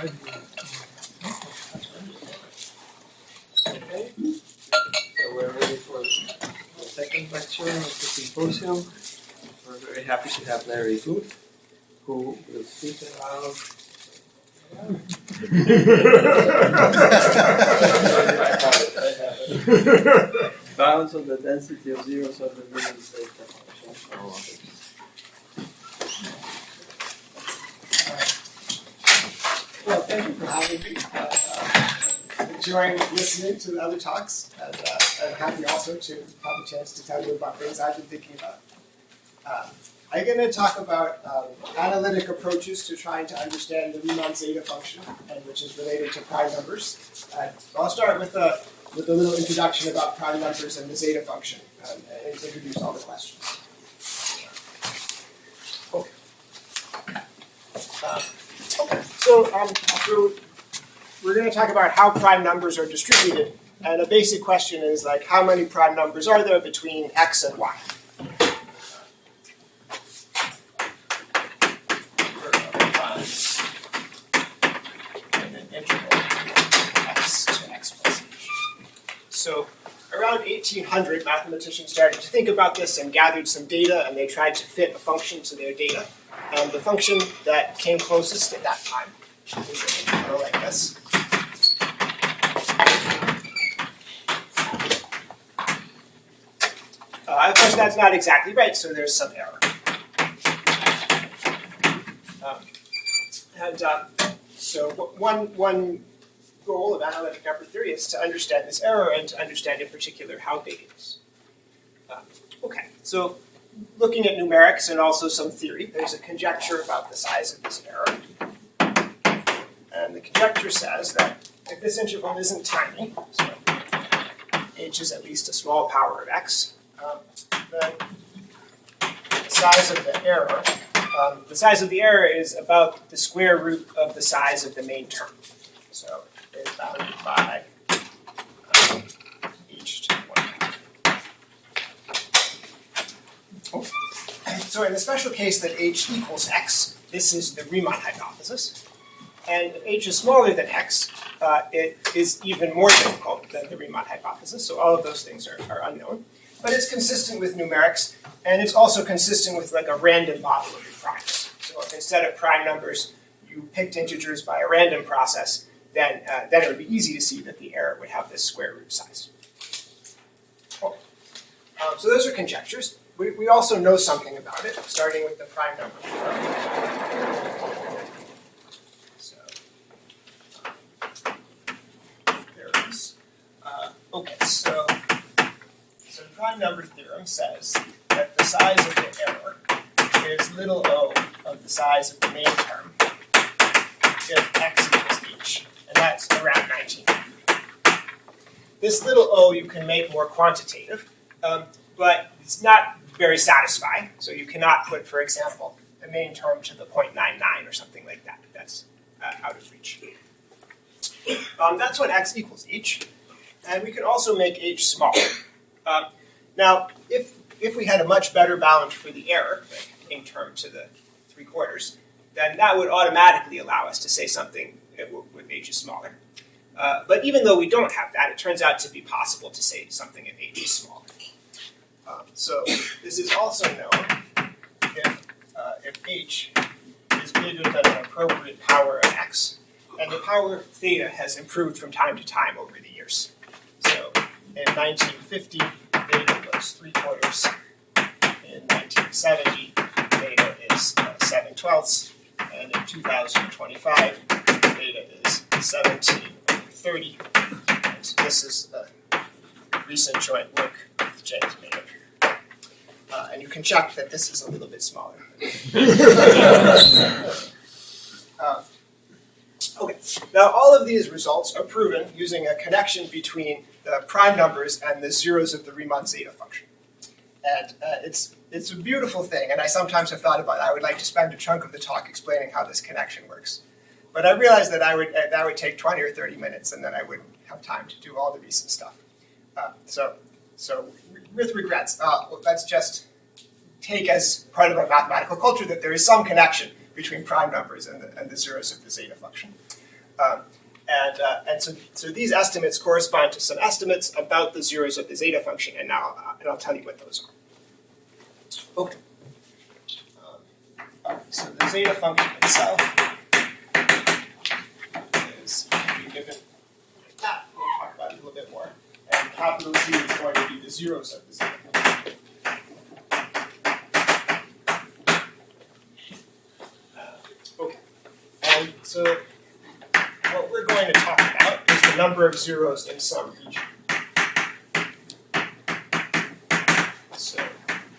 Okay, so we're ready for the second lecture of the Symposium. We're very happy to have Larry Guth, who will speak about bounds on the density of zeros of the Riemann zeta function. Well, thank you for having me. Enjoying listening to the other talks, and I'm happy also to have a chance to tell you about things I've been thinking about. I'm going to talk about analytic approaches to trying to understand the Riemann zeta function, and which is related to prime numbers. I'll start with a little introduction about prime numbers and the zeta function, and introduce all the questions. Okay. So we're going to talk about how prime numbers are distributed, and a basic question is like, how many prime numbers are there between x and y? In an interval x to x plus h. So around 1800, mathematicians started to think about this and gathered some data, and they tried to fit a function to their data. And the function that came closest at that time is an interval like this. Of course, that's not exactly right, so there's some error. So one goal of analytic number theory is to understand this error and to understand in particular how big it is. Okay, so looking at numerics and also some theory, there's a conjecture about the size of this error. And the conjecture says that if this interval isn't tiny, so h is at least a small power of x, then the size of the error is about the square root of the size of the main term. So it's bounded by h to the 1. So in the special case that h equals x, this is the Riemann hypothesis. And if h is smaller than x, it is even more difficult than the Riemann hypothesis. So all of those things are unknown. But it's consistent with numerics, and it's also consistent with like a random model of your primes. So if instead of prime numbers, you picked integers by a random process, then it would be easy to see that the error would have this square root size. Cool. So those are conjectures. We also know something about it, starting with the prime number theorem. So there it is. Okay, so the prime number theorem says that the size of the error is little o of the size of the main term if x equals h, and that's around 1900. This little o you can make more quantitative, but it's not very satisfying. So you cannot put, for example, the main term to the 0.99 or something like that. That's out of reach. That's when x equals h. And we can also make h smaller. Now, if we had a much better bound for the error, like main term to the 3/4, then that would automatically allow us to say something with h is smaller. But even though we don't have that, it turns out to be possible to say something if h is smaller. So this is also known if h is bigger than an appropriate power of x, and the power theta has improved from time to time over the years. So in 1950, theta was 3/4. In 1970, theta is 7/12, and in 2025, theta is 17/30. And this is recent joint work with James Maynard. And you can check that this is a little bit smaller. Okay, now all of these results are proven using a connection between the prime numbers and the zeros of the Riemann zeta function. And it's a beautiful thing, and I sometimes have thought about it. I would like to spend a chunk of the talk explaining how this connection works. But I realized that that would take 20 or 30 minutes, and then I wouldn't have time to do all the recent stuff. So with regrets, let's just take as part of our mathematical culture that there is some connection between prime numbers and the zeros of the zeta function. So these estimates correspond to some estimates about the zeros of the zeta function, and I'll tell you what those are. Okay. So the zeta function itself is given like that. We'll talk about it a little bit more. And capital Z is going to be the zeros of the zeta function. Okay. And so what we're going to talk about is the number of zeros in some region. So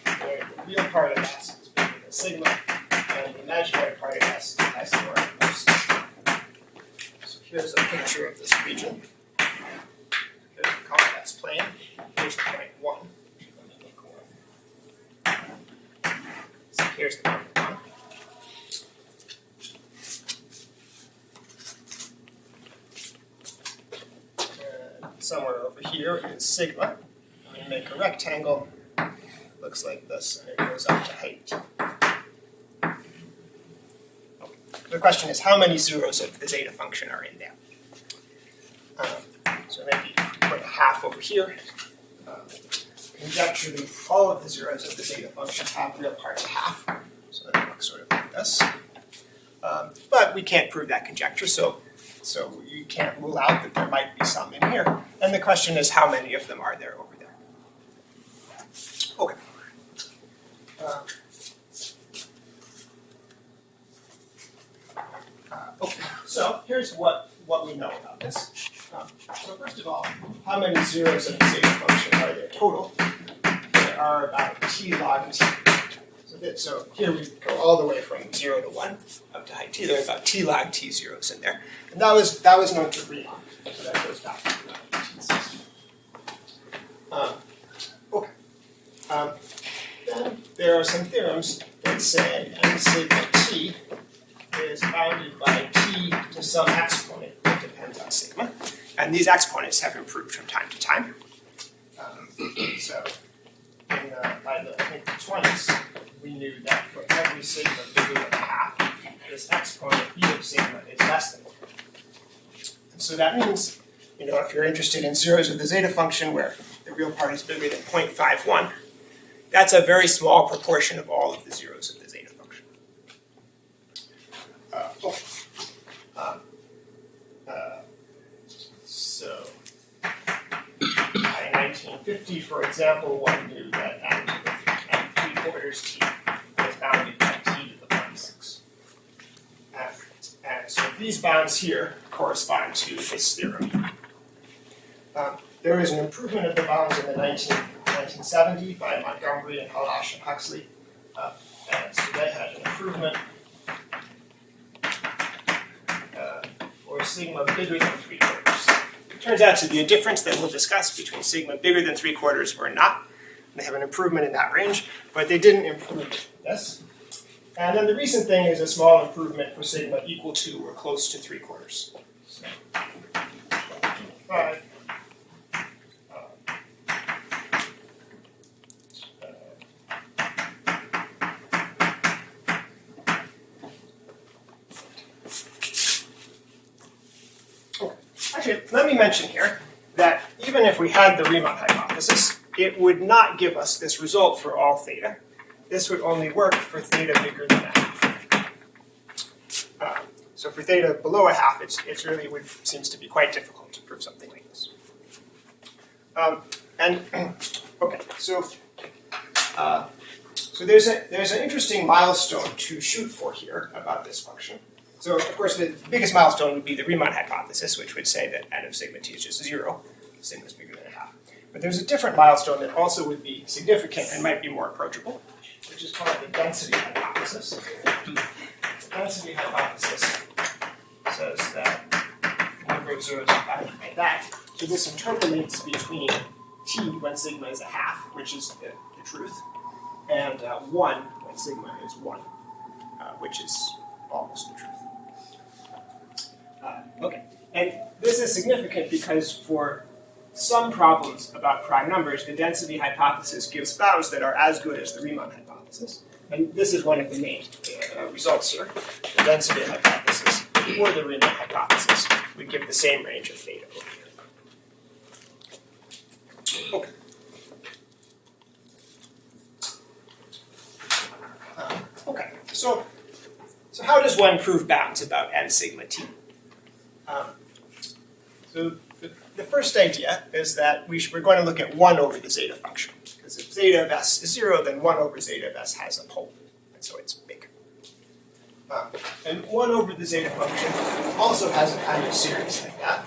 the real part of S is bigger than sigma, and the imaginary part of S has the order of system. So here's a picture of this region. Here's the convex plane. Here's the point 1. Let me make 1. So here's the number 1. Somewhere over here is sigma. I'm going to make a rectangle. Looks like this, and it goes up to height. Okay. The question is, how many zeros of the zeta function are in there? So maybe put a half over here. Conjecturally, all of the zeros of the zeta function have real parts of half. So it looks sort of like this. But we can't prove that conjecture, so you can't rule out that there might be some in here. And the question is, how many of them are there over there? Okay. Okay. So here's what we know about this. So first of all, how many zeros of the zeta function are there total? There are about t log t. So here we go all the way from 0 to 1 up to height t. There are about t log t zeros in there. And that was known to Riemann. So that goes back to 1960. Okay. Then there are some theorems that say n sigma t is bounded by t to some exponent that depends on sigma. And these exponents have improved from time to time. So by the, I think, the 20s, we knew that for every sigma bigger than half, this exponent e of sigma is less than 1. And so that means, if you're interested in zeros of the zeta function where the real part is bigger than 0.51, that's a very small proportion of all of the zeros of the zeta function. So by 1950, for example, one knew that n to the 3/4 t was bounded by t to the 1/6. And so these bounds here correspond to this theorem. There was an improvement of the bounds in the 1970 by Montgomery and Halash and Huxley. And so they had an improvement for sigma bigger than 3/4. It turns out to be a difference that we'll discuss between sigma bigger than 3/4 or not. They have an improvement in that range, but they didn't improve this. And then the recent thing is a small improvement for sigma equal to or close to 3/4. So, 5. Actually, let me mention here that even if we had the Riemann hypothesis, it would not give us this result for all theta. This would only work for theta bigger than a half. So for theta below a half, it really seems to be quite difficult to prove something like this. Okay, so there's an interesting milestone to shoot for here about this function. So of course the biggest milestone would be the Riemann hypothesis, which would say that n of sigma t is just 0. Sigma is bigger than a half. But there's a different milestone that also would be significant and might be more approachable, which is called the density hypothesis. The density hypothesis says that the number of zeros is bounded by that. So this interpolates between t when sigma is a half, which is the truth, and 1 when sigma is 1, which is almost the truth. Okay, and this is significant because for some problems about prime numbers, the density hypothesis gives bounds that are as good as the Riemann hypothesis. And this is one of the main results here. The density hypothesis or the Riemann hypothesis would give the same range of theta over here. Okay. Okay, so how does one prove bounds about n sigma t? So the first idea is that we're going to look at 1 over the zeta function. Because if zeta of s is 0, then 1 over zeta of s has a pole. And so it's big. And 1 over the zeta function also has a kind of series like that.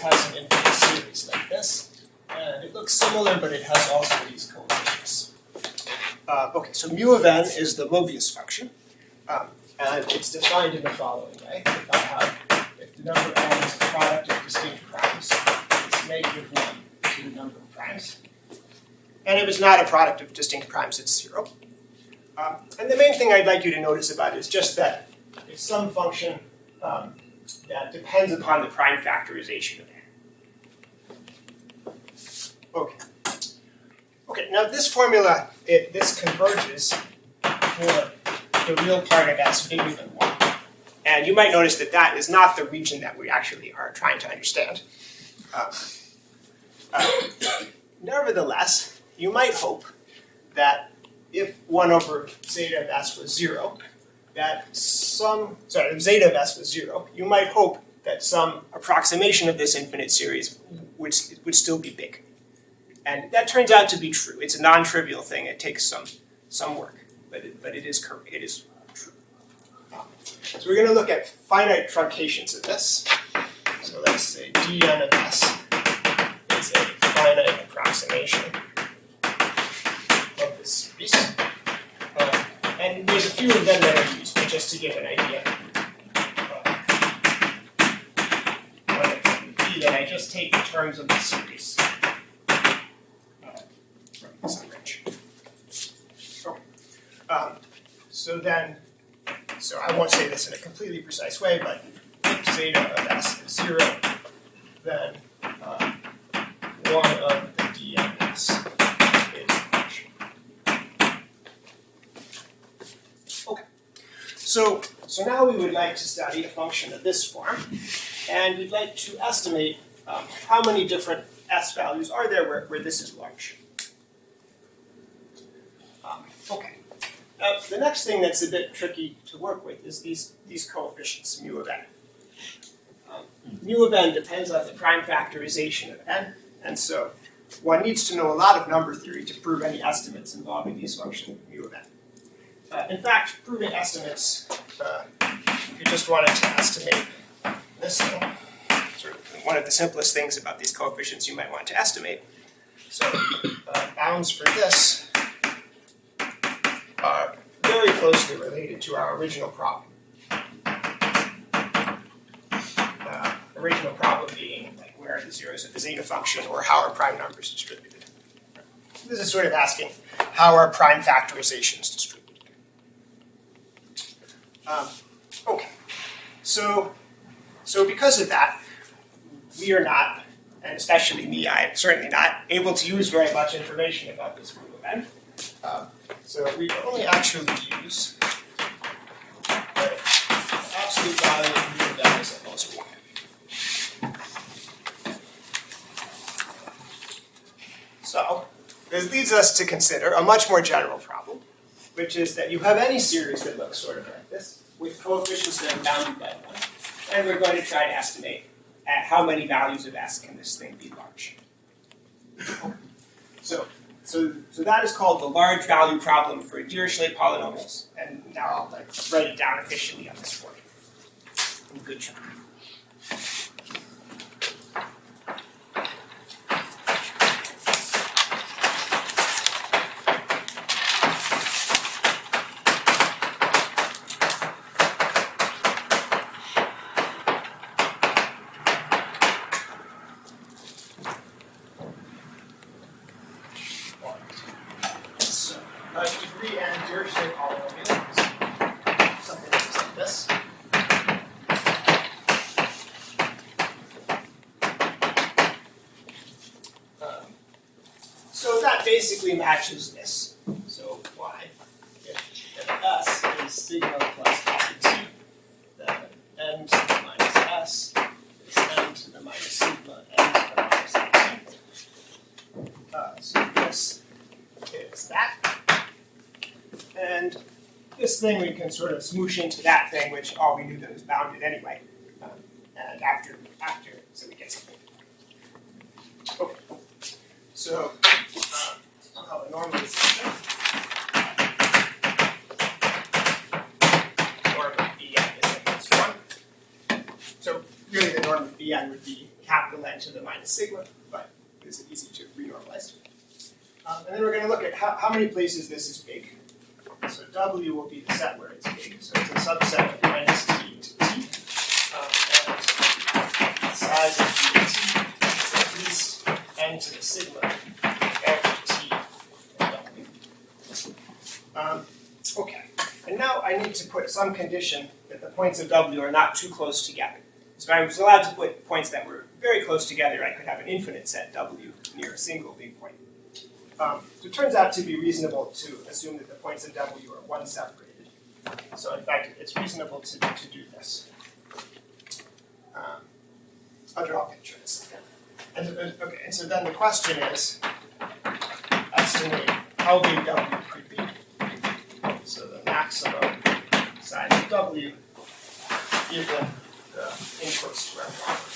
Has an infinite series like this, and it looks similar, but it has also these coefficients. Okay, so mu of n is the Mobius function, and it's defined in the following way. If the number n is the product of distinct primes, it's negative 1 to the number of primes. And if it's not a product of distinct primes, it's 0. And the main thing I'd like you to notice about it is just that it's some function that depends upon the prime factorization of n. Okay. Okay, now this formula, this converges for the real part of s bigger than 1. And you might notice that that is not the region that we actually are trying to understand. Nevertheless, you might hope that if 1 over zeta of s was 0, if zeta of s was 0, you might hope that some approximation of this infinite series would still be big. And that turns out to be true. It's a non-trivial thing. It takes some work, but it is true. So we're going to look at finite truncations of this. So let's say dn of s is a finite approximation of this series. And there's a few of them that are used, but just to give an idea. What it would be that I just take the terms of the series from this range. Okay. So I won't say this in a completely precise way, but if zeta of s is 0, then 1 of the dns is a function. Okay. So now we would like to study a function of this form, and we'd like to estimate how many different s values are there where this is large. Okay. Now, the next thing that's a bit tricky to work with is these coefficients, mu of n. Mu of n depends on the prime factorization of n, and so one needs to know a lot of number theory to prove any estimates involving these functions mu of n. In fact, proving estimates, if you just wanted to estimate this thing, sort of one of the simplest things about these coefficients you might want to estimate. So bounds for this are very closely related to our original problem. Original problem being like where are the zeros of the zeta function, or how are prime numbers distributed. This is sort of asking how are prime factorizations distributed. Okay, so because of that, we are not, and especially me, I am certainly not able to use very much information about this mu of n. So we can only actually use the absolute value of mu of n is at most 1. So this leads us to consider a much more general problem, which is that you have any series that looks sort of like this, with coefficients that are bounded by 1, and we're going to try to estimate at how many values of s can this thing be large. So that is called the large value problem for Dirichlet polynomials, and now I'll write it down officially on this board. Good job. free and Dirichlet polynomial is something that looks like this. So that basically matches this. So y, if s is sigma plus t, then n to the minus s is n to the minus sigma n to the minus t. So this is that. And this thing we can sort of smoosh into that thing, which all we knew that was bounded anyway. And after, so we get something. Okay. So I'll have a normalization. Norm of Bn is equals 1. So really the norm of Bn would be capital N to the minus sigma, but it's easy to renormalize. And then we're going to look at how many places this is big. So W will be the set where it's big. So it's a subset of minus t to t. And the size of t is at least n to the sigma of t and W. Okay. And now I need to put some condition that the points of W are not too close together. So if I was allowed to put points that were very close together, I could have an infinite set W near a single big point. So it turns out to be reasonable to assume that the points of W are one separated. So in fact, it's reasonable to do this. I'll draw a picture of this. Okay, and so then the question is, estimate how big W could be. So the maximum size of W given the inputs to our problem.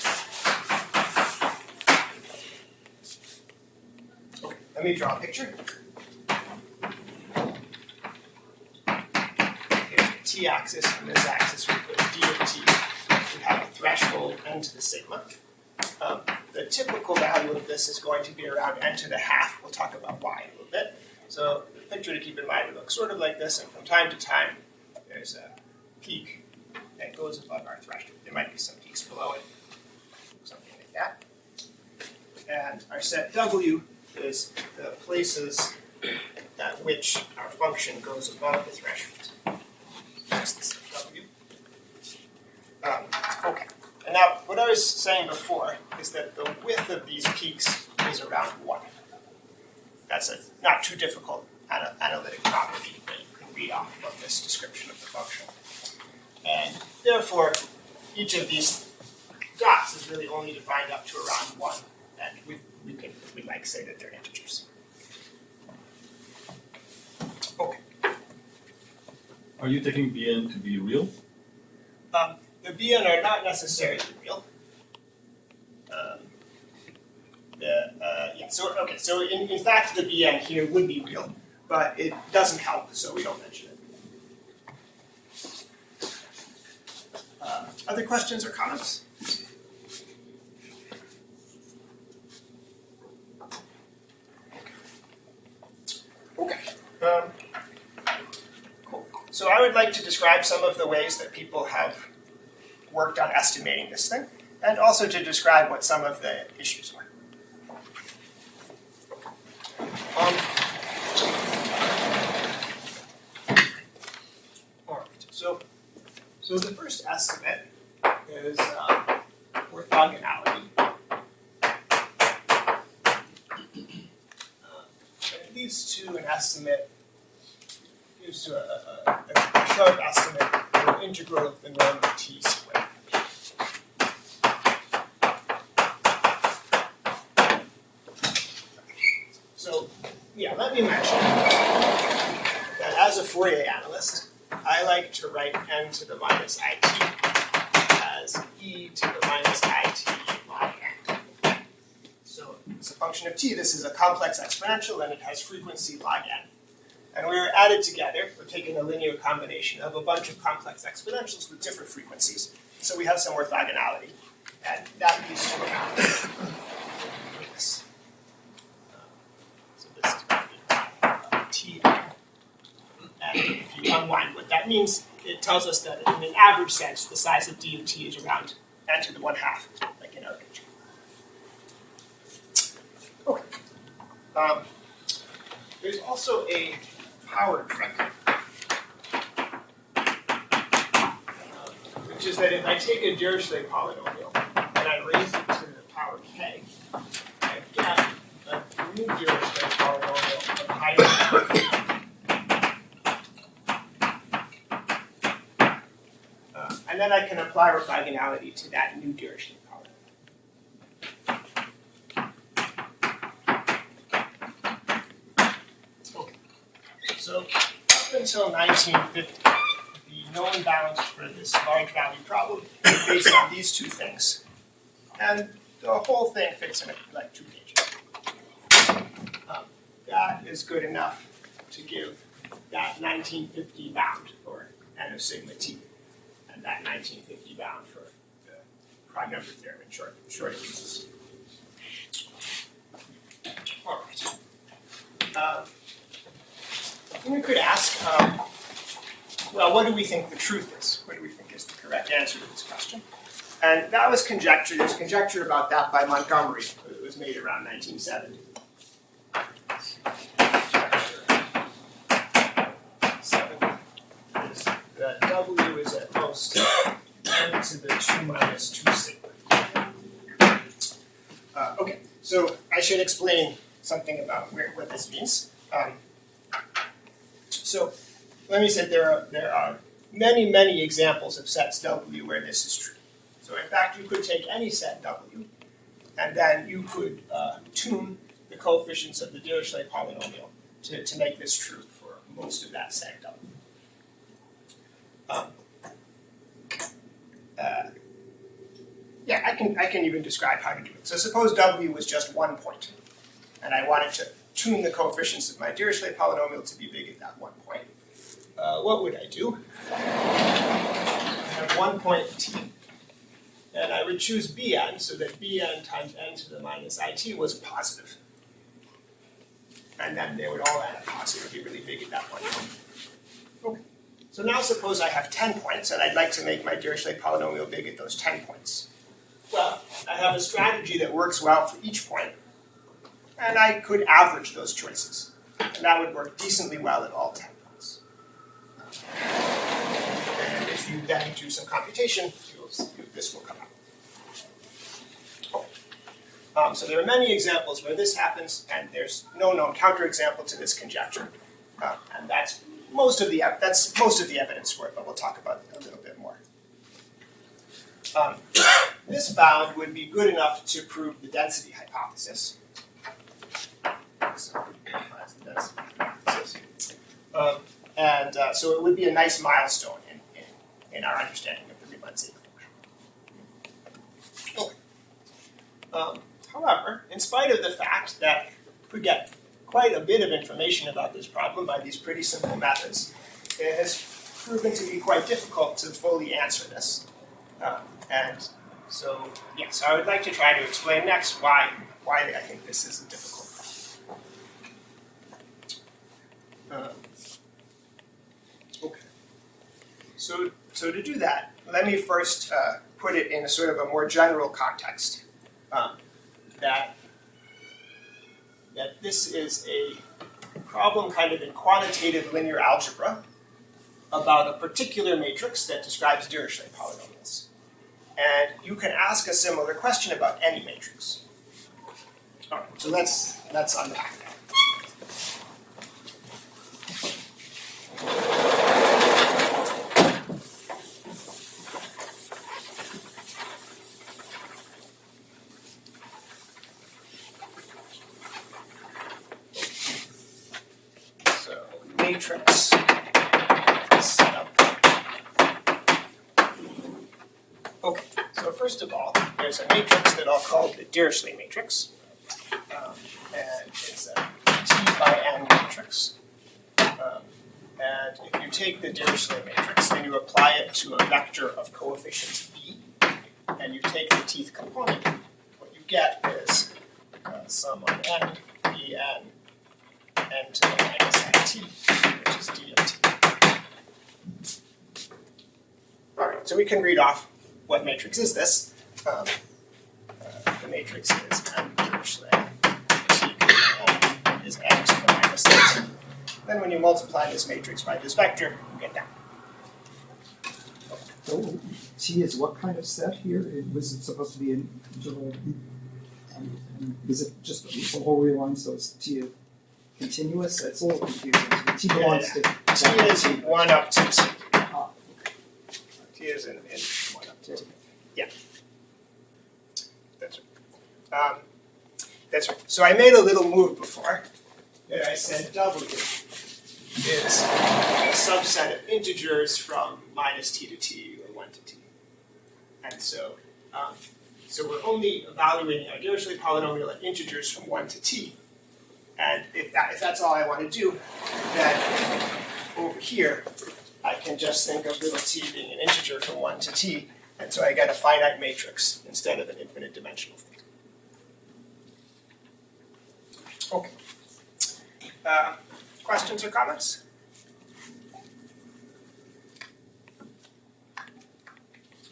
Let me draw a picture. Here's the t-axis, and this axis we put d of t. We have a threshold n to the sigma. The typical value of this is going to be around n to the half. We'll talk about y in a little bit. So the picture to keep in mind would look sort of like this, and from time to time there's a peak that goes above our threshold. There might be some peaks below it, something like that. And our set W is the places at which our function goes above the threshold. That's the set W. Okay. And now, what I was saying before is that the width of these peaks is around 1. That's a not too difficult analytic property that you can read off of this description of the function. And therefore, each of these dots is really only defined up to around 1. And we might say that they're integers. Okay. Are you taking Bn to be real? The Bn are not necessarily real. So in fact, the Bn here would be real, but it doesn't help, so we don't mention it. Other questions or comments? Okay. Cool. So I would like to describe some of the ways that people have worked on estimating this thing, and also to describe what some of the issues are. All right. So the first estimate is orthogonality. It leads to an estimate, gives to a sharp estimate of the integral of the norm of t squared. So, yeah, let me mention that as a Fourier analyst, I like to write n to the minus it as e to the minus it log n. So it's a function of t. This is a complex exponential, and it has frequency log n. And we're added together. We're taking a linear combination of a bunch of complex exponentials with different frequencies. So we have some orthogonality, and that leads to a bounded this. So this is bounded by t. And if you unwind what that means, it tells us that in an average sense, the size of d of t is around n to the 1/2, like in our picture. Okay. There's also a power trick, which is that if I take a Dirichlet polynomial and I raise it to the power k, I get a new Dirichlet polynomial of higher power. And then I can apply orthogonality to that new Dirichlet polynomial. Okay. So up until 1950, the known bounds for this large value problem are based on these two things. And the whole thing fits in like 2 pages. That is good enough to give that 1950 bound for n of sigma t, and that 1950 bound for the prime number theorem in short cases. All right. We could ask, well, what do we think the truth is? What do we think is the correct answer to this question? And that was conjecture. There's conjecture about that by Montgomery. It was made around 1970. That W is at most n to the 2 minus 2 sigma. Okay, so I should explain something about what this means. So let me say there are many, many examples of sets W where this is true. So in fact, you could take any set W, and then you could tune the coefficients of the Dirichlet polynomial to make this true for most of that set W. Yeah, I can even describe how to do it. So suppose W was just 1 point, and I wanted to tune the coefficients of my Dirichlet polynomial to be big at that 1 point. What would I do? I have 1 point t, and I would choose Bn so that Bn times n to the minus it was positive. And then they would all add up positive, be really big at that 1 point. Okay. So now suppose I have 10 points, and I'd like to make my Dirichlet polynomial big at those 10 points. Well, I have a strategy that works well for each point, and I could average those choices. And that would work decently well at all 10 points. And if you then do some computation, this will come out. Okay. So there are many examples where this happens, and there's no known counterexample to this conjecture. And that's most of the evidence for it, but we'll talk about it a little bit more. This bound would be good enough to prove the density hypothesis. So it would be a nice milestone in our understanding of the Riemann zeta function. Okay. However, in spite of the fact that we get quite a bit of information about this problem by these pretty simple methods, it has proven to be quite difficult to fully answer this. And so, yes, I would like to try to explain next why I think this is difficult. Okay. So to do that, let me first put it in a sort of a more general context. That this is a problem kind of in quantitative linear algebra about a particular matrix that describes Dirichlet polynomials. And you can ask a similar question about any matrix. All right, so let's unpack that. So matrix setup. Okay, so first of all, there's a matrix that I'll call the Dirichlet matrix. And it's a T by n matrix. And if you take the Dirichlet matrix and you apply it to a vector of coefficients b, and you take the tth component, what you get is sum on n, bn, n to the minus it, which is d of t. All right, so we can read off what matrix is this. The matrix is n Dirichlet, t is n to the minus it. Then when you multiply this matrix by this vector, you get that. So T is what kind of set here? Was it supposed to be an interval? And is it just a whole real line, so it's T continuous? It's a little confusing. T belongs to T is 1 up to T. Ah, T is in 1 up to T. okay. Yeah. That's right. That's right. So I made a little move before that I said W is a subset of integers from minus T to T or 1 to T. And so we're only evaluating our Dirichlet polynomial at integers from 1 to T. And if that's all I want to do, then over here, I can just think of little t being an integer from 1 to t, and so I get a finite matrix instead of an infinite dimensional thing. Okay. Questions or comments?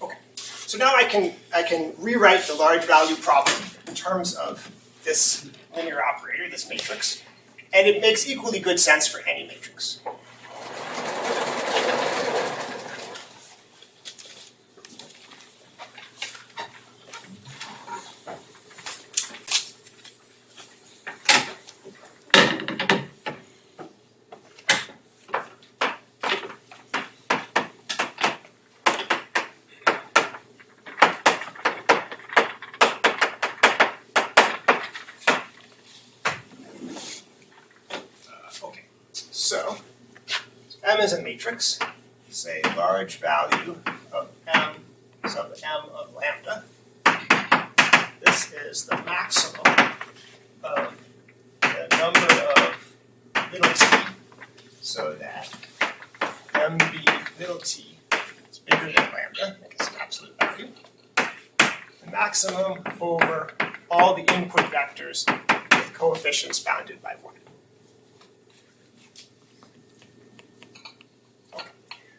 Okay. So now I can rewrite the large value problem in terms of this linear operator, this matrix, and it makes equally good sense for any matrix. So, M is a matrix, say large value of M sub M of lambda. This is the maximum of the number of little t, so that MB little t is bigger than lambda, I guess an absolute value. The maximum over all the input vectors with coefficients bounded by 1.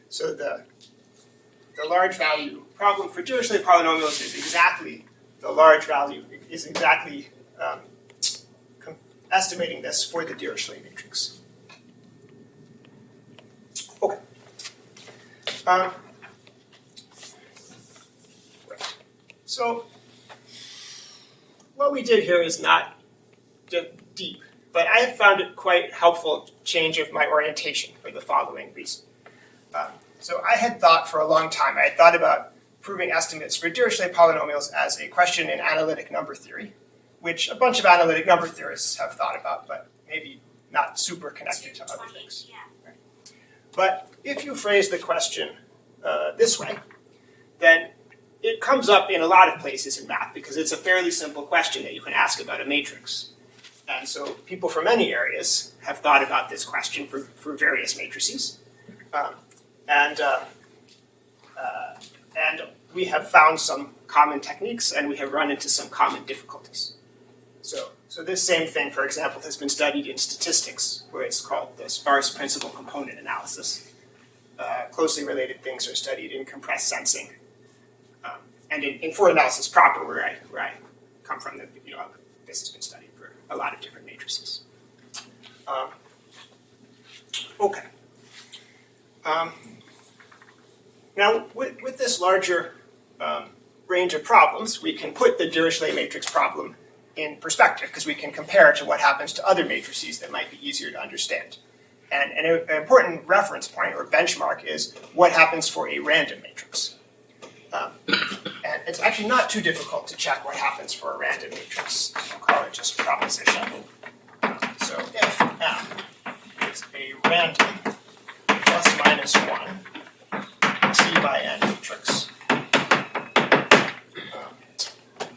So the large value problem for Dirichlet polynomials is exactly the large value is exactly estimating this for the Dirichlet matrix. Okay. Right. So what we did here is not deep, but I have found it quite helpful change of my orientation for the following reason. So I had thought for a long time, I had thought about proving estimates for Dirichlet polynomials as a question in analytic number theory, which a bunch of analytic number theorists have thought about, but maybe not super connected to other things. Right. But if you phrase the question this way, then it comes up in a lot of places in math because it's a fairly simple question that you can ask about a matrix. And so people from many areas have thought about this question for various matrices. And we have found some common techniques, and we have run into some common difficulties. So this same thing, for example, has been studied in statistics, where it's called the sparse principal component analysis. Closely related things are studied in compressed sensing, and in for analysis proper, where I come from. This has been studied for a lot of different matrices. Okay. Now, with this larger range of problems, we can put the Dirichlet matrix problem in perspective because we can compare it to what happens to other matrices that might be easier to understand. And an important reference point or benchmark is what happens for a random matrix. And it's actually not too difficult to check what happens for a random matrix. We'll call it just proposition. So if M is a random plus minus 1 T by N matrix,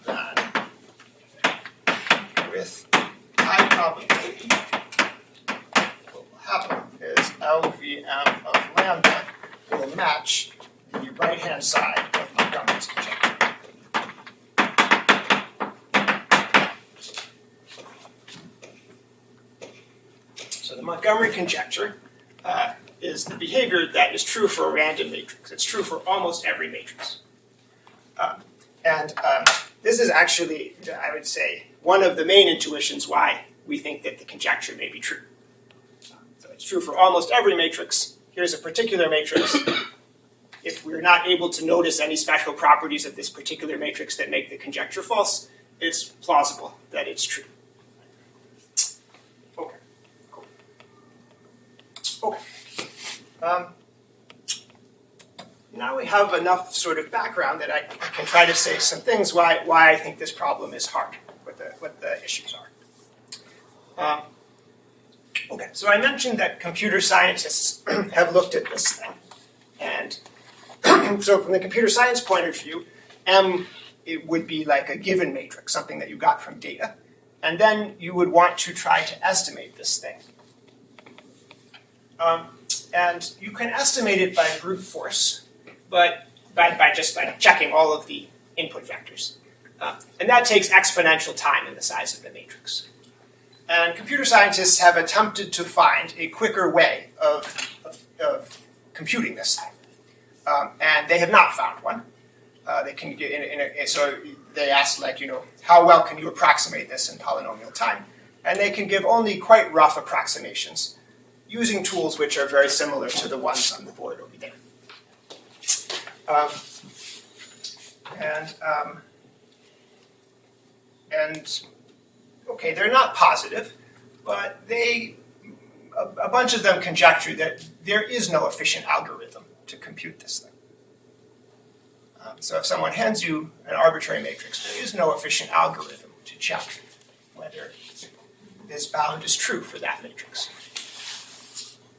then with high probability, what will happen is LVM of lambda will match the right-hand side of Montgomery's conjecture. So the Montgomery conjecture is the behavior that is true for a random matrix. It's true for almost every matrix. This is actually, I would say, one of the main intuitions why we think that the conjecture may be true. So it's true for almost every matrix. Here's a particular matrix. If we're not able to notice any special properties of this particular matrix that make the conjecture false, it's plausible that it's true. Okay, cool. Okay. Now we have enough sort of background that I can try to say some things why I think this problem is hard, what the issues are. Okay, so I mentioned that computer scientists have looked at this thing. And so from the computer science point of view, M, it would be like a given matrix, something that you got from data. And then you would want to try to estimate this thing. And you can estimate it by brute force, but by just checking all of the input vectors. And that takes exponential time in the size of the matrix. And computer scientists have attempted to find a quicker way of computing this thing. And they have not found one. They can get so they asked, how well can you approximate this in polynomial time? And they can give only quite rough approximations using tools which are very similar to the ones on the board over there. Okay, they're not positive, but a bunch of them conjecture that there is no efficient algorithm to compute this thing. So if someone hands you an arbitrary matrix, there is no efficient algorithm to check whether this bound is true for that matrix.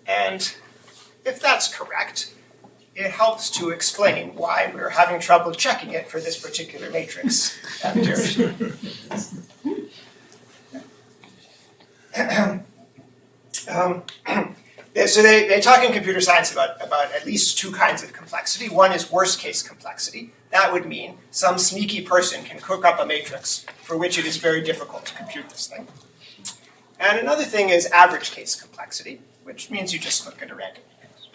And if that's correct, it helps to explain why we're having trouble checking it for this particular matrix at Dirichlet. So they talk in computer science about at least two kinds of complexity. One is worst case complexity. That would mean some sneaky person can cook up a matrix for which it is very difficult to compute this thing. And another thing is average case complexity, which means you just look at a random matrix.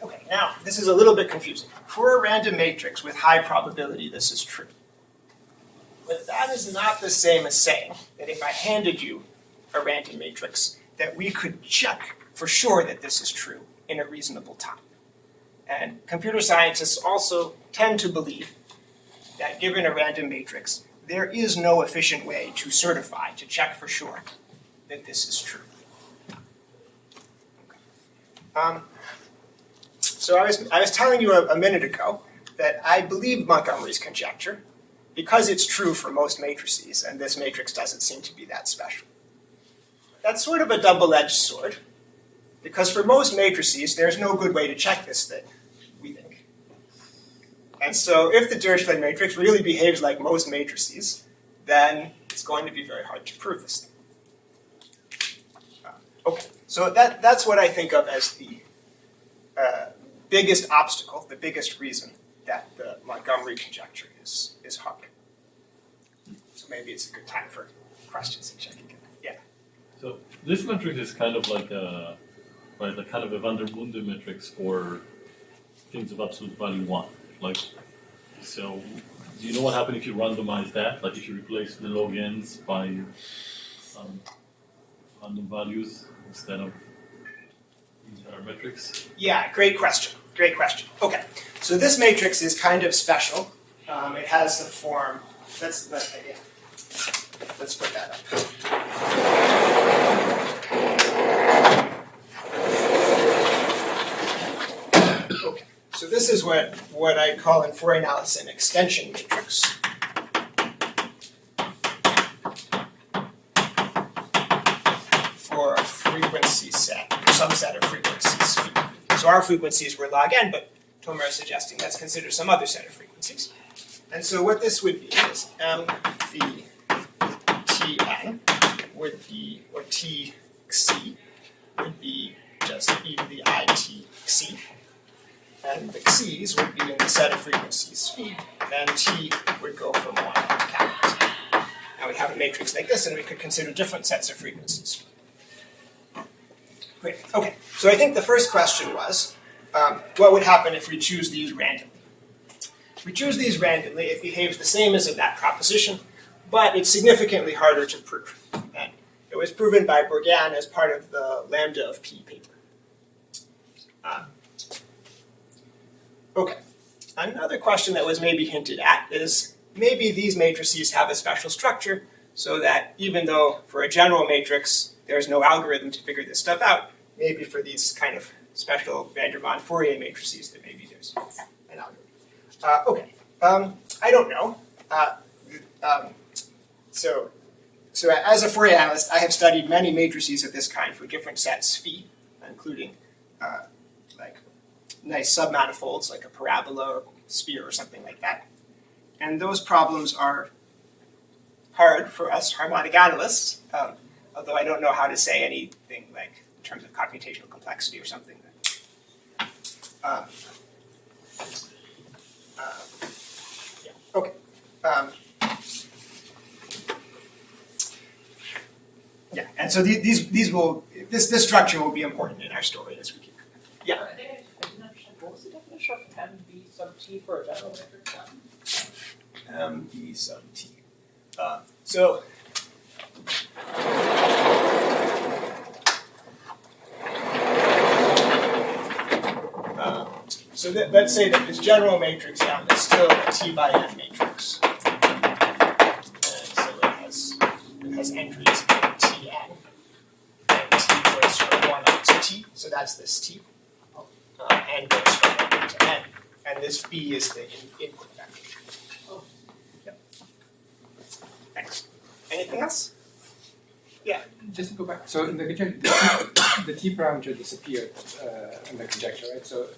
Okay, now this is a little bit confusing. For a random matrix with high probability, this is true. But that is not the same as saying that if I handed you a random matrix, that we could check for sure that this is true in a reasonable time. And computer scientists also tend to believe that given a random matrix, there is no efficient way to certify, to check for sure that this is true. So I was telling you a minute ago that I believe Montgomery's conjecture because it's true for most matrices, and this matrix doesn't seem to be that special. That's sort of a double-edged sword, because for most matrices, there's no good way to check this thing, we think. And so if the Dirichlet matrix really behaves like most matrices, then it's going to be very hard to prove this thing. Okay, so that's what I think of as the biggest obstacle, the biggest reason that the Montgomery conjecture is hard. So maybe it's a good time for questions and checking it. Yeah. So this matrix is kind of like a kind of a van der Waals matrix for things of absolute value 1. So do you know what happens if you randomize that? Like if you replace the log n's by some random values instead of entire matrix? Yeah, great question. Great question. Okay, so this matrix is kind of special. It has the form. Let's put that up. Okay, so this is what I call in Fourier analysis an extension matrix. For a frequency set, some set of frequencies. So our frequencies were log n, but Tomer is suggesting let's consider some other set of frequencies. And so what this would be is m phi tn would be, or tc would be just e to the I t c. And the x's would be in the set of frequencies phi, and t would go from 1 to capital T. Now we have a matrix like this, and we could consider different sets of frequencies. Great. Okay, so I think the first question was, what would happen if we choose these randomly? If we choose these randomly, it behaves the same as in that proposition, but it's significantly harder to prove. And It was proven by Bourgain as part of the lambda of P paper. Okay. Another question that was maybe hinted at is maybe these matrices have a special structure so that even though for a general matrix there's no algorithm to figure this stuff out, maybe for these kind of special van der Waals Fourier matrices that maybe there's an algorithm. I don't know. So as a Fourier analyst, I have studied many matrices of this kind for different sets phi, including like nice submanifolds like a parabola or sphere or something like that. And those problems are hard for us harmonic analysts, although I don't know how to say anything like in terms of computational complexity or something. Okay. Yeah, and so this structure will be important in our story as we keep. Yeah. I think I didn't understand. What was the definition of MB sub T for a general matrix? MB sub T. So let's say that this general matrix M is still a T by N matrix. And so it has entries in Tn. And T goes from 1 up to T, so that's this T. N goes from N to N. And this B is the input vector. Yep. Thanks. Anything else? Yeah. Just to go back, so in the conjecture, the T parameter disappeared in the conjecture, right? So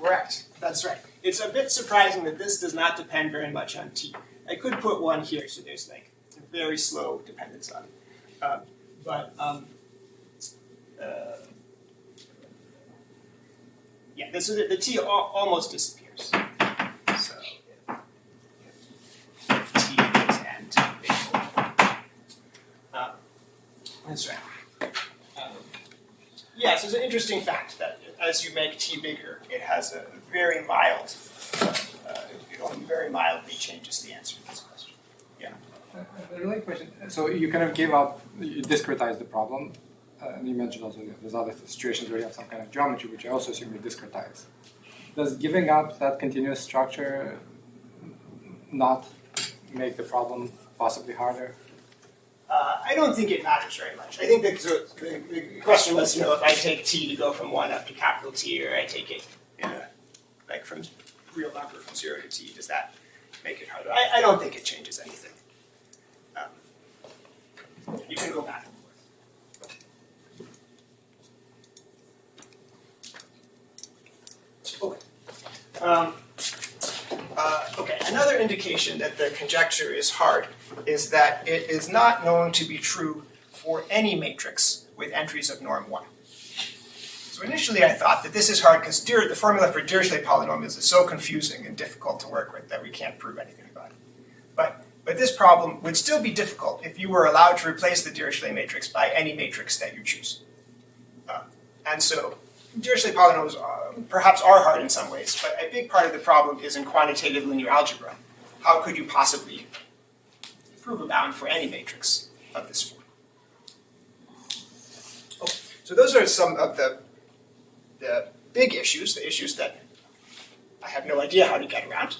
Correct. That's right. It's a bit surprising that this does not depend very much on T. I could put one here, so there's like a very slow dependence on it. Yeah, so the T almost disappears. So T is N T big. That's right. Yeah, so it's an interesting fact that as you make T bigger, it has a very mild, it only very mildly changes the answer to this question. Yeah. a related question. So you kind of gave up, you discretized the problem, and you mentioned also there's other situations where you have some kind of geometry, which I also assume you discretize. Does giving up that continuous structure not make the problem possibly harder? I don't think it matters very much. I think that the question was, if I take T to go from 1 up to capital T, or I take it like from real number from 0 to T, does that make it harder? I don't think it changes anything. You can go back and forth. Okay, another indication that the conjecture is hard is that it is not known to be true for any matrix with entries of norm 1. So initially I thought that this is hard because the formula for Dirichlet polynomials is so confusing and difficult to work with that we can't prove anything about it. But this problem would still be difficult if you were allowed to replace the Dirichlet matrix by any matrix that you choose. And so Dirichlet polynomials perhaps are hard in some ways, but a big part of the problem is in quantitative linear algebra. How could you possibly prove a bound for any matrix of this form? Okay, so those are some of the big issues, the issues that I have no idea how to get around.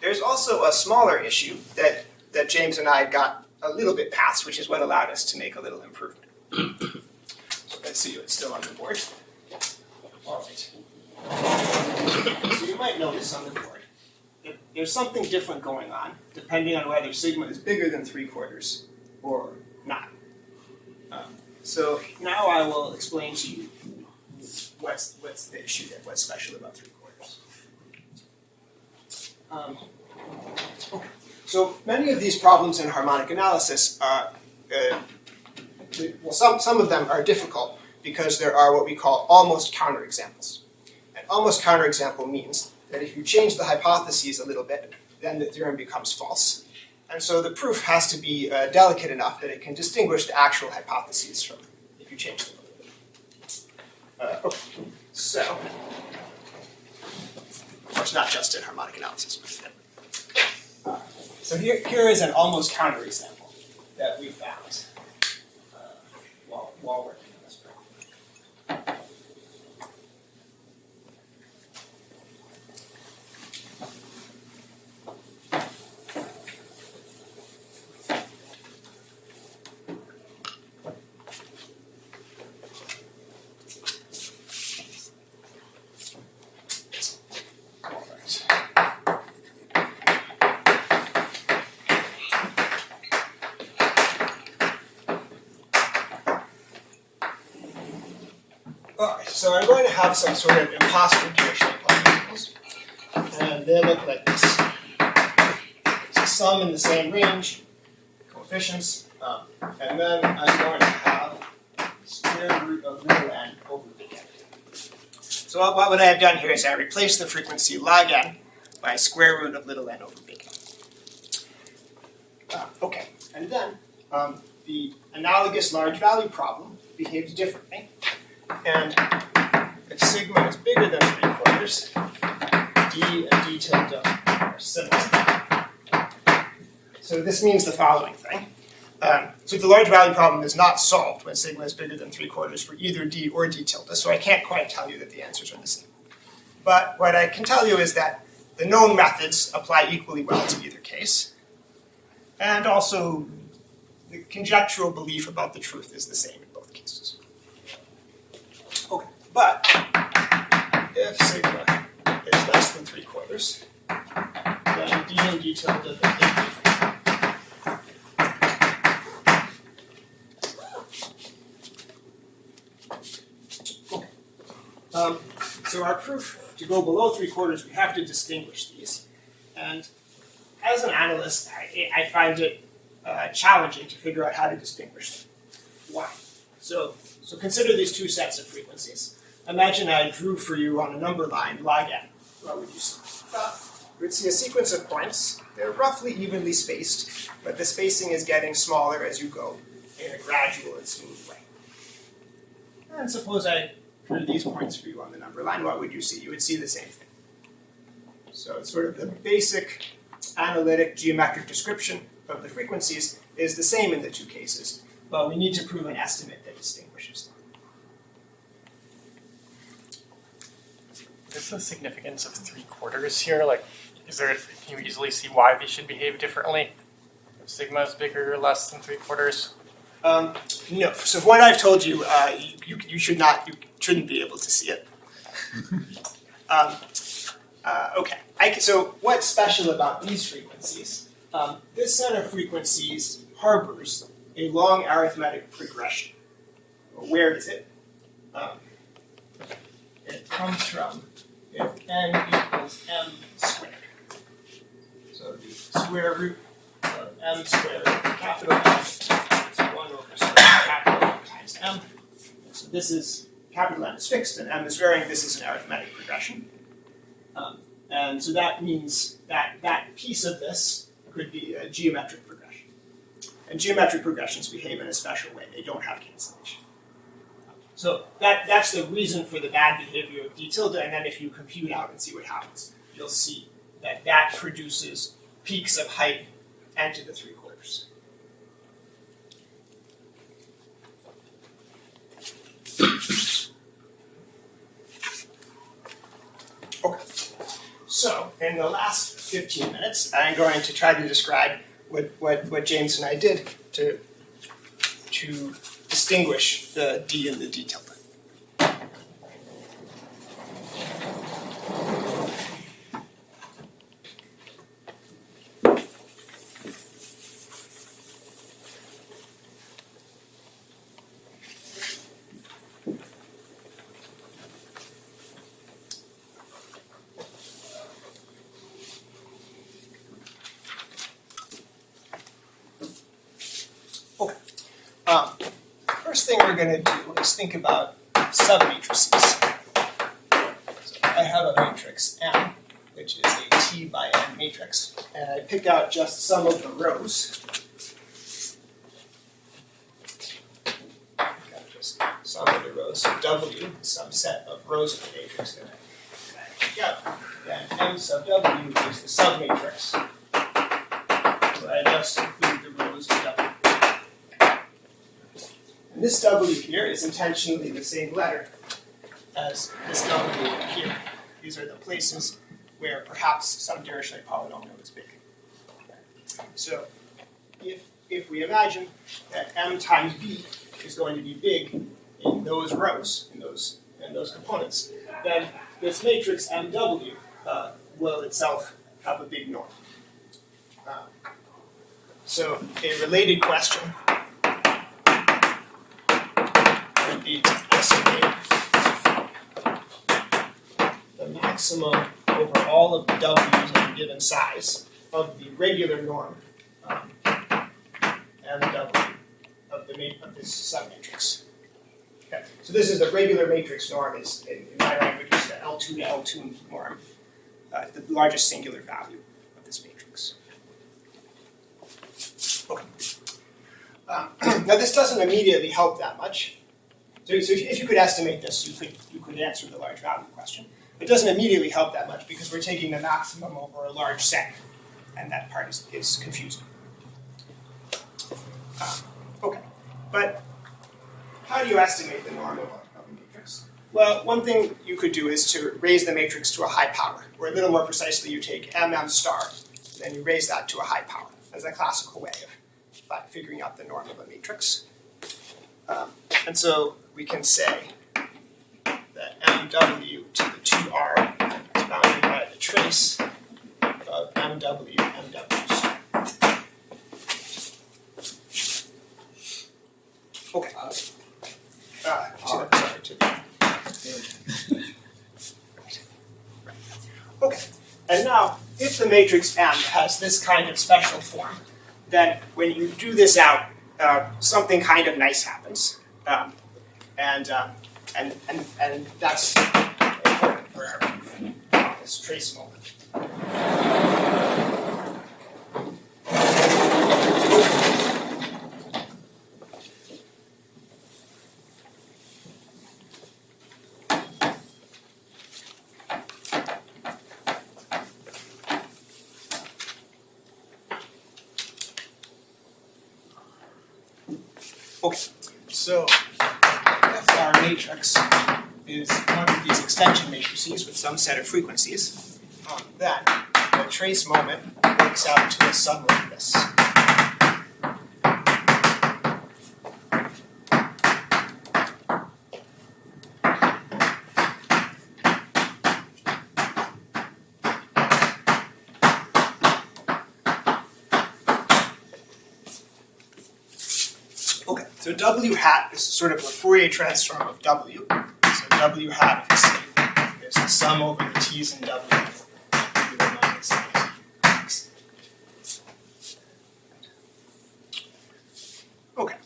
There's also a smaller issue that James and I got a little bit past, which is what allowed us to make a little improvement. So let's see, it's still on the board. All right. So you might notice on the board that there's something different going on, depending on whether sigma is bigger than 3/4 or not. So now I will explain to you what's the issue there, what's special about 3/4. Okay. So many of these problems in harmonic analysis are, some of them are difficult because there are what we call almost counterexamples. An almost counterexample means that if you change the hypotheses a little bit, then the theorem becomes false. And so the proof has to be delicate enough that it can distinguish the actual hypotheses from if you change them a little bit. Okay. So, of course, not just in harmonic analysis, but so here is an almost counterexample that we found. Alright, so I'm going to have some sort of imposter gear shape polynomials. And they look like this. It's a sum in the same range, coefficients, and then I'm going to have square root of little n over big N. So what I have done here is I replaced the frequency log n by square root of little n over big N. Okay, and then the analogous large value problem behaves differently. And if sigma is bigger than 3/4, d and d tilde are similar. So this means the following thing. So the large value problem is not solved when sigma is bigger than 3/4 for either d or d tilde, so I can't quite tell you that the answers are the same. But what I can tell you is that the known methods apply equally well to either case. And also, the conjectural belief about the truth is the same in both cases. Okay, but if sigma is less than 3/4, then d and d tilde behave differently. So our proof, to go below 3/4, we have to distinguish these. And as an analyst, I find it challenging to figure out how to distinguish them. Why? So consider these two sets of frequencies. Imagine I drew for you on a number line log n. What would you see? You would see a sequence of points. They're roughly evenly spaced, but the spacing is getting smaller as you go in a gradual and smooth way. And suppose I drew these points for you on the number line. What would you see? You would see the same thing. So it's sort of the basic analytic geometric description of the frequencies is the same in the two cases, but we need to prove an estimate that distinguishes them. What's the significance of 3/4 here? Like, can you easily see why they should behave differently? If sigma is bigger or less than 3/4? No. So what I've told you, you shouldn't be able to see it. Okay. So what's special about these frequencies? This set of frequencies harbors a long arithmetic progression. Where is it? It comes from if n equals m squared. So the square root of m squared, capital M, is 1 over capital M times m. So this is, capital M is fixed and m is varying. This is an arithmetic progression. And so that means that that piece of this could be a geometric progression. And geometric progressions behave in a special way. They don't have cancellation. So that's the reason for the bad behavior of d tilde, and then if you compute out and see what happens, you'll see that that produces peaks of height n to the 3/4. Okay. So, in the last 15 minutes, I'm going to try to describe what James and I did to distinguish the d and the d tilde. First thing we're going to do is think about submatrices. So I have a matrix M, which is a T by N matrix, and I pick out just some of the rows. Just some of the rows. So W is some set of rows of the matrix that I pick out. Then M sub W is the submatrix. So I just include the rows of W. And this W here is intentionally the same letter as this W here. These are the places where perhaps some Dirichlet polynomial is big. So if we imagine that M times B is going to be big in those rows, in those components, then this matrix MW will itself have a big norm. So a related question would be to estimate maximum over all of the w's of a given size of the regular norm and the w of this submatrix. Okay. So this is the regular matrix norm. Is in my language is the L2 to L2 norm, the largest singular value of this matrix. Okay. Now this doesn't immediately help that much. So if you could estimate this, you could answer the large value question. It doesn't immediately help that much because we're taking the maximum over a large set, and that part is confusing. Okay, but how do you estimate the norm of a matrix? Well, one thing you could do is to raise the matrix to a high power, or a little more precisely, you take mm star, and you raise that to a high power. That's a classical way of figuring out the norm of a matrix. And so we can say that mw to the 2r is bounded by the trace of mw, mw star. Okay. Okay. And now, if the matrix M has this kind of special form, then when you do this out, something kind of nice happens, and that's important for this trace moment. Okay, so if our matrix is one of these extension matrices with some set of frequencies, then the trace moment works out to a sum like this. So W hat is sort of a Fourier transform of W. So W hat is the sum over the T's in W. Okay.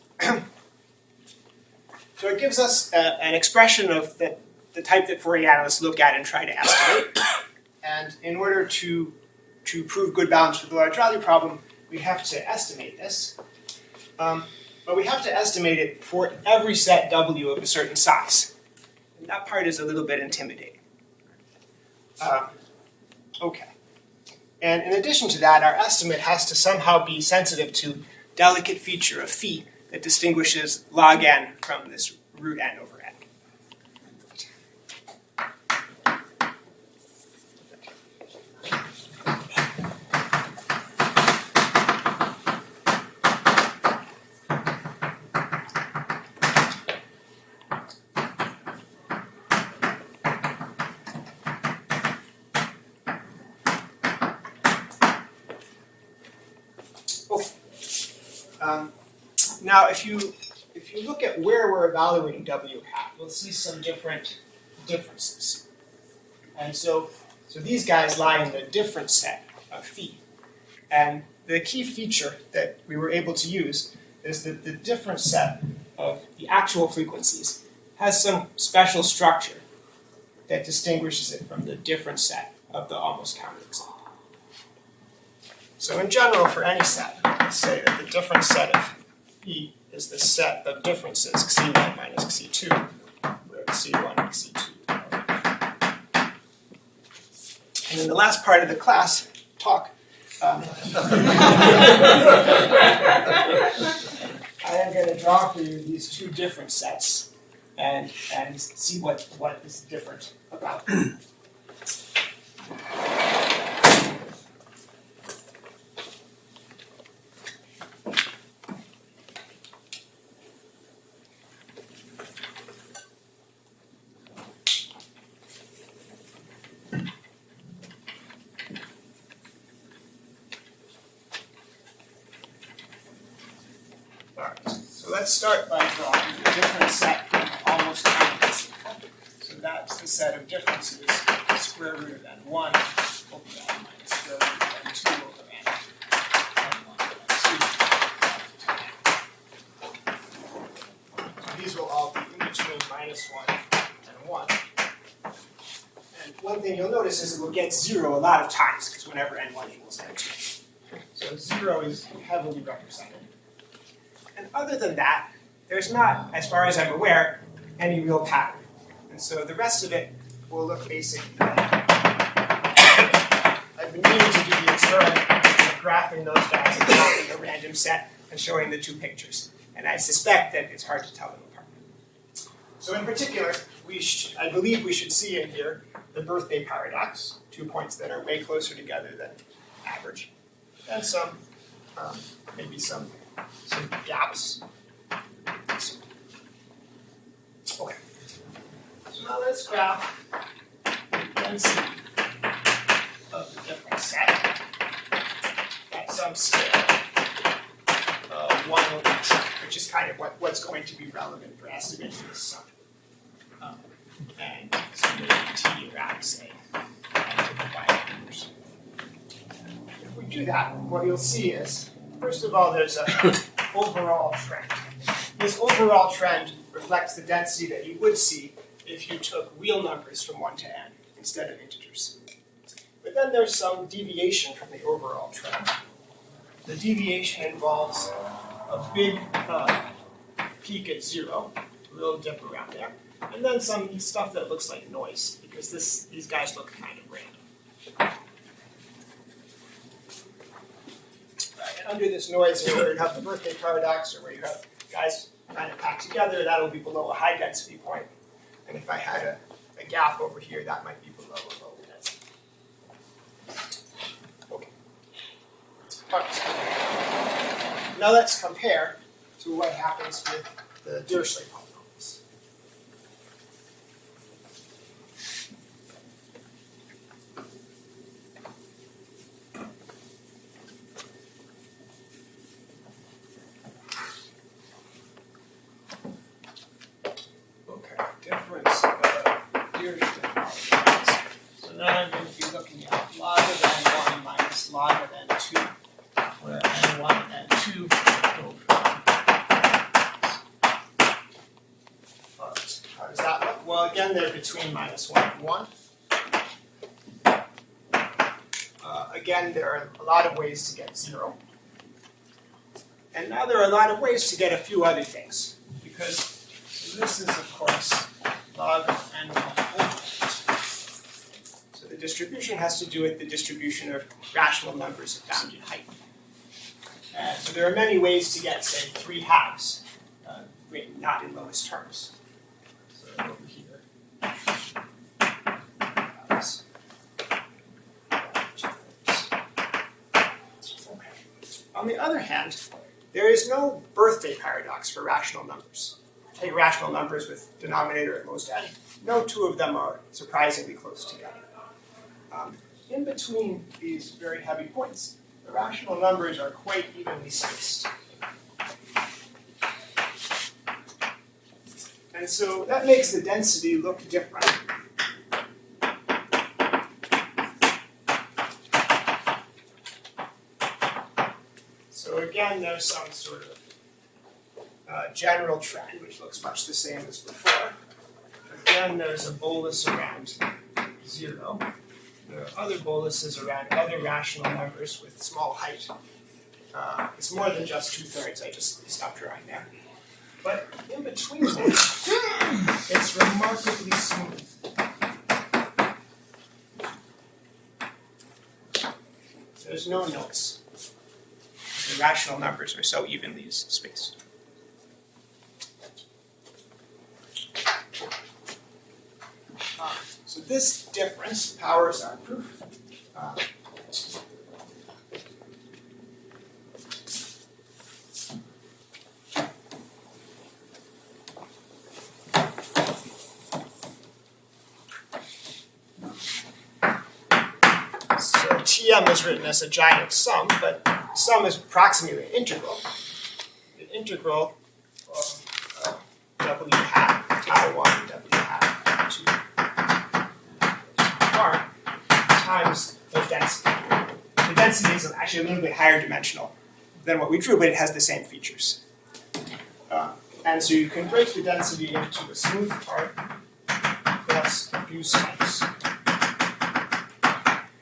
So it gives us an expression of the type that Fourier analysts look at and try to estimate. And in order to prove good bounds for the large value problem, we have to estimate this. But we have to estimate it for every set W of a certain size. And that part is a little bit intimidating. Okay. And in addition to that, our estimate has to somehow be sensitive to delicate feature of phi that distinguishes log n from this root n over n. Now, if you look at where we're evaluating W hat, we'll see some differences. And so these guys lie in the different set of phi. And the key feature that we were able to use is that the different set of the actual frequencies has some special structure that distinguishes it from the different set of the almost counted set. So in general, for any set, let's say that the different set of phi is the set of differences xc1 minus xc2, where xc1 and xc2 are. And in the last part of the class talk, I am going to draw for you these two different sets and see what is different about them. Let's start by drawing a different set of almost counted. So that's the set of differences, square root of n1 over n minus square root of n2 over n1 over n2. So these will all be in between -1 and 1. And one thing you'll notice is it will get 0 a lot of times, because whenever n1 equals n2. So 0 is heavily represented. And other than that, there's not, as far as I'm aware, any real pattern. And so the rest of it will look basically like I've been meaning to do the experiment of graphing those guys and graphing a random set and showing the two pictures. And I suspect that it's hard to tell them apart. So in particular, I believe we should see in here the birthday paradox, 2 points that are way closer together than average, and some, maybe some gaps. Okay. So now let's graph the density of the different set at some scale of 1 over 2, which is kind of what's going to be relevant for estimating this sum. And so maybe t wraps say if we do that, what you'll see is, first of all, there's an overall trend. This overall trend reflects the density that you would see if you took real numbers from 1 to n instead of integers. But then there's some deviation from the overall trend. The deviation involves a big peak at 0, a little dip around there, and then some stuff that looks like noise, because these guys look kind of random. And under this noise, where you have the birthday paradox, or where you have guys kind of packed together, that'll be below a high density point. And if I had a gap over here, that might be below a low density. Okay. Alright. Now let's compare to what happens with the Dirichlet polynomials. Difference of Dirichlet polynomials. So now I'm going to be looking at log of n1 minus log of n2, where n1 and n2 go from. Alright, how does that look? Well, again, they're between -1 and 1. Again, there are a lot of ways to get 0. And now there are a lot of ways to get a few other things, because so this is, of course, log of n1 over. So the distribution has to do with the distribution of rational numbers of bounded height. So there are many ways to get, say, 3/2, not in lowest terms. So over here. Okay. On the other hand, there is no birthday paradox for rational numbers. Take rational numbers with denominator at most n. No two of them are surprisingly close together. In between these very heavy points, the rational numbers are quite evenly spaced. And so that makes the density look different. So again, there's some sort of general trend, which looks much the same as before. Again, there's a bolus around 0. There are other boluses around other rational numbers with small height. It's more than just 2/3. I just stopped drawing there. But in between them, it's remarkably smooth. There's no noise. The rational numbers are so evenly spaced. So this difference powers our proof. So Tm is written as a giant sum, but sum is approximately an integral. The integral of w hat tau 1 w hat 2 times the density. The density is actually a little bit higher dimensional than what we drew, but it has the same features. And so you can break the density into a smooth part plus a few spikes.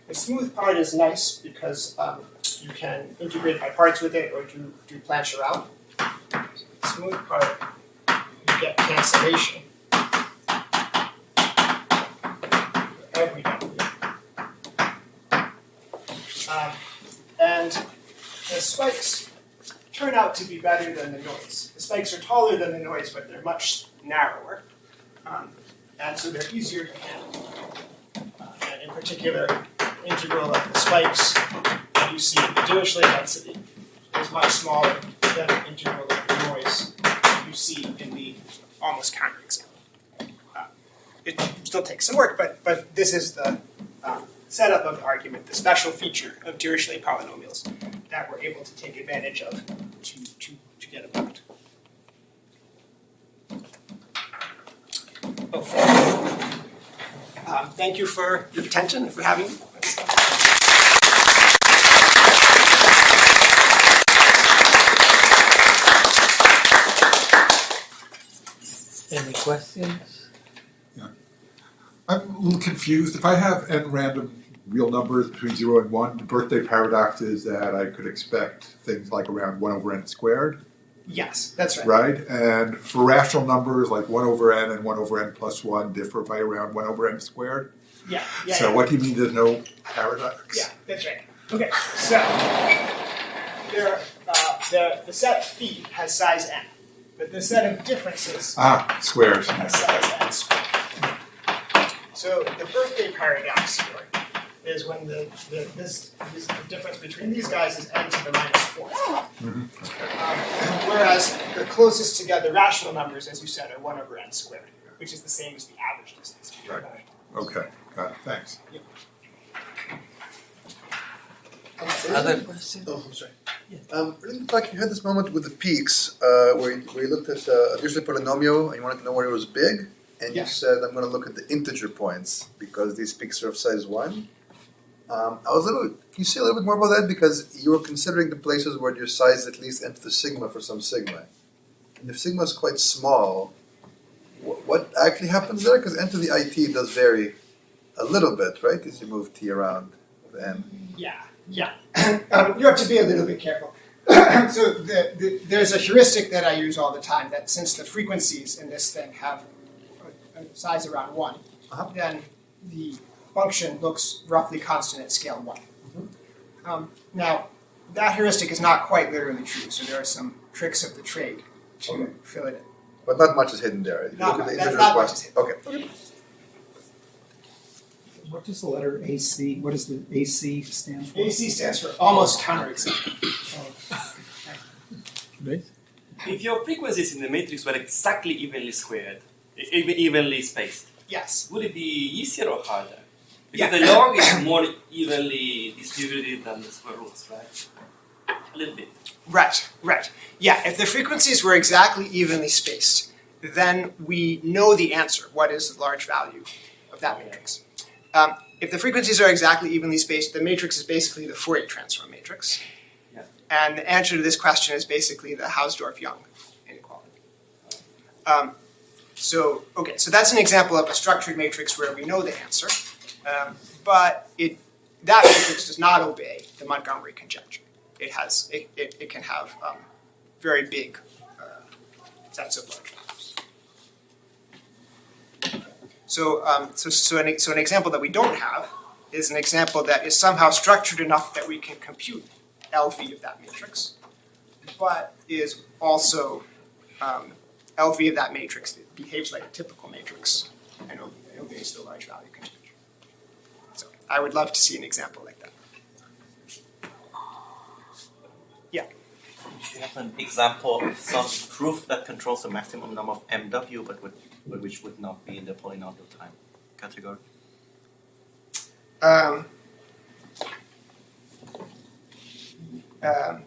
The smooth part is nice because you can integrate by parts with it or do Plancher out. Smooth part, you get cancellation. Every W. And the spikes turn out to be better than the noise. The spikes are taller than the noise, but they're much narrower. And so they're easier to handle. And in particular, integral of the spikes that you see in the Dirichlet density is much smaller than the integral of the noise you see in the almost counter example. It still takes some work, but this is the setup of the argument, the special feature of Dirichlet polynomials that we're able to take advantage of to get about. Okay. Thank you for your attention and for having me. Any questions? I'm a little confused. If I have n random real numbers between 0 and 1, the birthday paradox is that I could expect things like around 1 over n squared. Yes, that's right. Right? And for rational numbers like 1 over n and 1 over n plus 1 differ by around 1 over n squared. Yeah. So what do you mean there's no paradox? Yeah, that's right. Okay, so the set phi has size n, but the set of differences Squares. has size n squared. So the birthday paradox here is when the difference between these guys is n to the minus 4. Whereas the closest together rational numbers, as you said, are 1 over n squared, which is the same as the average distance. Right. Okay, got it. Thanks. Yep. Other questions? Oh, I'm sorry. It looked like you had this moment with the peaks where you looked at a Dirichlet polynomial and you wanted to know where it was big, and you said, I'm going to look at the integer points because these peaks are of size 1. Can you say a little bit more about that? Because you were considering the places where your size at least n to the sigma for some sigma. And if sigma is quite small, what actually happens there? Because n to the it does vary a little bit, right? As you move t around with n. Yeah. You have to be a little bit careful. So there's a heuristic that I use all the time that since the frequencies in this thing have a size around 1, then the function looks roughly constant at scale 1. Now, that heuristic is not quite literally true, so there are some tricks of the trade to fill it in. But not much is hidden there. If you Not look at the much- integer not much points. is hidden. Okay. What does the letter AC, what does the AC stand for? AC stands for almost counter-example. If your frequencies in the matrix were exactly evenly squared, evenly spaced, Yes. would it be easier or harder? Because Yeah. the log is more evenly distributed than the square roots, right? A little bit. Right. Yeah, if the frequencies were exactly evenly spaced, then we know the answer. What is the large value of that matrix? If the frequencies are exactly evenly spaced, the matrix is basically the Fourier transform matrix. Yeah. And the answer to this question is basically the Hausdorff-Young inequality. So that's an example of a structured matrix where we know the answer, but that matrix does not obey the Montgomery conjecture. It can have very big sets of large values. So an example that we don't have is an example that is somehow structured enough that we can compute LV of that matrix, but is also LV of that matrix that behaves like a typical matrix and obeys the large value conjecture. So I would love to see an example like that. Yeah. You have an example of some proof that controls the maximum number of MW, but which would not be in the polynomial time category.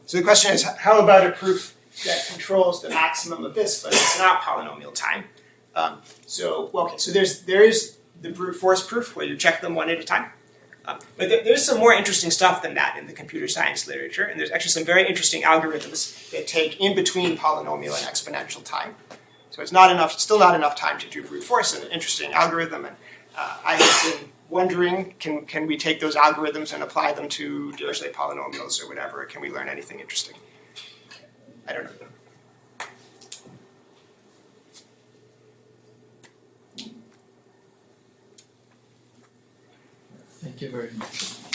So the question is, how about a proof that controls the maximum of this, but it's not polynomial time? So there is the brute force proof where you check them one at a time. But there's some more interesting stuff than that in the computer science literature, and there's actually some very interesting algorithms that take in between polynomial and exponential time. So it's not enough, still not enough time to do brute force, an interesting algorithm, and I have been wondering, can we take those algorithms and apply them to Dirichlet polynomials or whatever? Can we learn anything interesting? I don't know. Thank you very much.